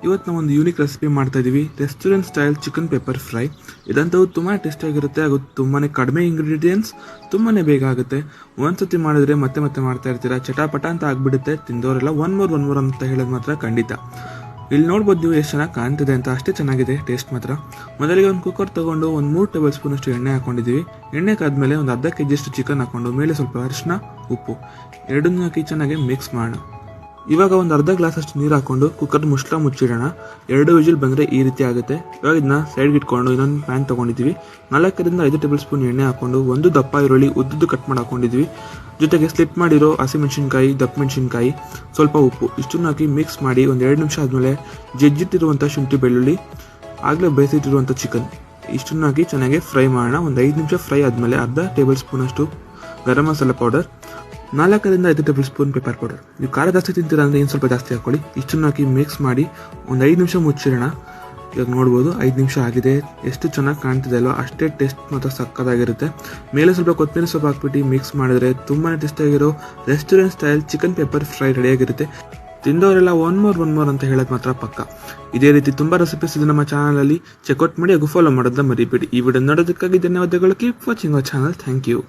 ಇವತ್ತು ನಾವು ಒಂದು ಯೂನಿಕ್ ರೆಸಿಪಿ ಮಾಡ್ತಾ ಇದ್ದೀವಿ, restaurant style chicken pepper fry. ಇದಂತೂ ತುಂಬಾ ಟೇಸ್ಟಿಯಾಗಿರುತ್ತೆ ಹಾಗೂ ತುಂಬಾ ಕಡಿಮೆ ಇಂಗ್ರೀಡಿಯೆಂಟ್ಸ್, ತುಂಬಾ ಬೇಗ ಆಗುತ್ತೆ. ಒಂದ್ಸತಿ ಮಾಡಿದ್ರೆ ಮತ್ತೆ ಮತ್ತೆ ಮಾಡ್ತಾ ಇರ್ತೀರಾ, ಚಟಾಪಟ ಅಂತ ಆಗ್ಬಿಡುತ್ತೆ. ತಿಂದವರೆಲ್ಲ ಒನ್ ಮೋರ್ ಅಂತ ಹೇಳೋದು ಮಾತ್ರ ಖಂಡಿತ. ಇಲ್ಲಿ ನೋಡ್ಬೋದು ನೀವು ಎಷ್ಟು ಚೆನ್ನಾಗಿ ಕಾಣ್ತಿದೆ ಅಂತ, ಅಷ್ಟೇ ಚೆನ್ನಾಗಿದೆ ಟೇಸ್ಟ್ ಮಾತ್ರ. ಮೊದಲಿಗೆ ಒಂದು ಕುಕ್ಕರ್ ತೊಗೊಂಡು ಒಂದು 3 ಟೇಬಲ್ ಸ್ಪೂನ್ ಅಷ್ಟು ಎಣ್ಣೆ ಹಾಕೊಂಡಿದ್ದೀವಿ. ಎಣ್ಣೆ ಕಾದ್ಮೇಲೆ ಒಂದು ಅರ್ಧ ಕೆಜಿ ಅಷ್ಟು ಚಿಕನ್ ಹಾಕೊಂಡು ಮೇಲೆ ಸ್ವಲ್ಪ ಅರಿಶಿನ, ಉಪ್ಪು ಎರಡನ್ನೂ ಹಾಕಿ ಚೆನ್ನಾಗಿ ಮಿಕ್ಸ್ ಮಾಡೋಣ. ಇವಾಗ ಒಂದು ಅರ್ಧ ಗ್ಲಾಸ್ ಅಷ್ಟು ನೀರು ಹಾಕೊಂಡು ಕುಕ್ಕರ್ ಮುಚ್ಚಳ ಮುಚ್ಚಿಡೋಣ. 2 ವಿಜಿಲ್ ಬಂದರೆ ಈ ರೀತಿ ಆಗುತ್ತೆ. ಇವಾಗ ಇದನ್ನ ಸೈಡ್ಗೆ ಇಟ್ಕೊಂಡು ಇನ್ನೊಂದು ಪ್ಯಾನ್ ತೊಗೊಂಡಿದ್ದೀವಿ. 4 ರಿಂದ 5 ಟೇಬಲ್ ಸ್ಪೂನ್ ಎಣ್ಣೆ ಹಾಕೊಂಡು ಒಂದು ದಪ್ಪ ಈರುಳ್ಳಿ ಉದ್ದುದ್ದು ಕಟ್ ಮಾಡಿ ಹಾಕೊಂಡಿದ್ವಿ. ಜೊತೆಗೆ ಸ್ಲಿಟ್ ಮಾಡಿರೋ ಹಸಿಮೆಣಸಿನ್ಕಾಯಿ, ದಪ್ಪ ಮೆಣಸಿನ್ಕಾಯಿ, ಸ್ವಲ್ಪ ಉಪ್ಪು ಇಷ್ಟನ್ನು ಹಾಕಿ ಮಿಕ್ಸ್ ಮಾಡಿ ಒಂದು 2 ನಿಮಿಷ ಆದಮೇಲೆ ಜಜ್ಜಿಟ್ಟಿರುವಂಥ ಶುಂಠಿ ಬೆಳ್ಳುಳ್ಳಿ, ಆಗಲೇ ಬೇಯಿಸಿಟ್ಟಿರುವಂಥ ಚಿಕನ್ ಇಷ್ಟನ್ನು ಹಾಕಿ ಚೆನ್ನಾಗಿ ಫ್ರೈ ಮಾಡೋಣ. ಒಂದು 5 ನಿಮಿಷ ಫ್ರೈ ಆದಮೇಲೆ ಅರ್ಧ ಟೇಬಲ್ ಸ್ಪೂನ್ ಅಷ್ಟು ಗರಂ ಮಸಾಲ ಪೌಡರ್, 4 ರಿಂದ 5 ಟೇಬಲ್ ಸ್ಪೂನ್ ಪೆಪ್ಪರ್ ಪೌಡರ್. ನೀವು ಖಾರ ಜಾಸ್ತಿ ತಿಂತೀರಾ ಅಂದರೆ ಏನು ಸ್ವಲ್ಪ ಜಾಸ್ತಿ ಹಾಕೊಳ್ಳಿ. ಇಷ್ಟನ್ನು ಹಾಕಿ ಮಿಕ್ಸ್ ಮಾಡಿ ಒಂದು 5 ನಿಮಿಷ ಮುಚ್ಚಿಡೋಣ. ಇವಾಗ ನೋಡ್ಬೋದು 5 ನಿಮಿಷ ಆಗಿದೆ. ಎಷ್ಟು ಚೆನ್ನಾಗಿ ಕಾಣ್ತಿದೆ ಅಲ್ವಾ, ಅಷ್ಟೇ ಟೇಸ್ಟ್ ಮಾತ್ರ ಸಕ್ಕತ್ತಾಗಿರುತ್ತೆ. ಮೇಲೆ ಸ್ವಲ್ಪ ಕೊತ್ತಂಬರಿ ಸೊಪ್ಪು ಹಾಕ್ಬಿಟ್ಟು ಮಿಕ್ಸ್ ಮಾಡಿದ್ರೆ ತುಂಬಾ ಟೇಸ್ಟಿಯಾಗಿರೋ restaurant style chicken pepper fry ರೆಡಿಯಾಗಿರುತ್ತೆ. ತಿಂದವರೆಲ್ಲ ಒನ್ ಮೋರ್ ಅಂತ ಹೇಳೋದು ಮಾತ್ರ ಪಕ್ಕ. ಇದೇ ರೀತಿ ತುಂಬ ರೆಸಿಪೀಸ್ ಇದೆ ನಮ್ಮ ಚಾನಲಲ್ಲಿ, ಚೆಕ್ಔಟ್ ಮಾಡಿ ಹಾಗೂ ಫಾಲೋ ಮಾಡೋದನ್ನ ಮರಿಬೇಡಿ. ಈ ವಿಡಿಯೋ ನೋಡೋದಕ್ಕಾಗಿ ಧನ್ಯವಾದಗಳು. Keep watching our channel. Thank you.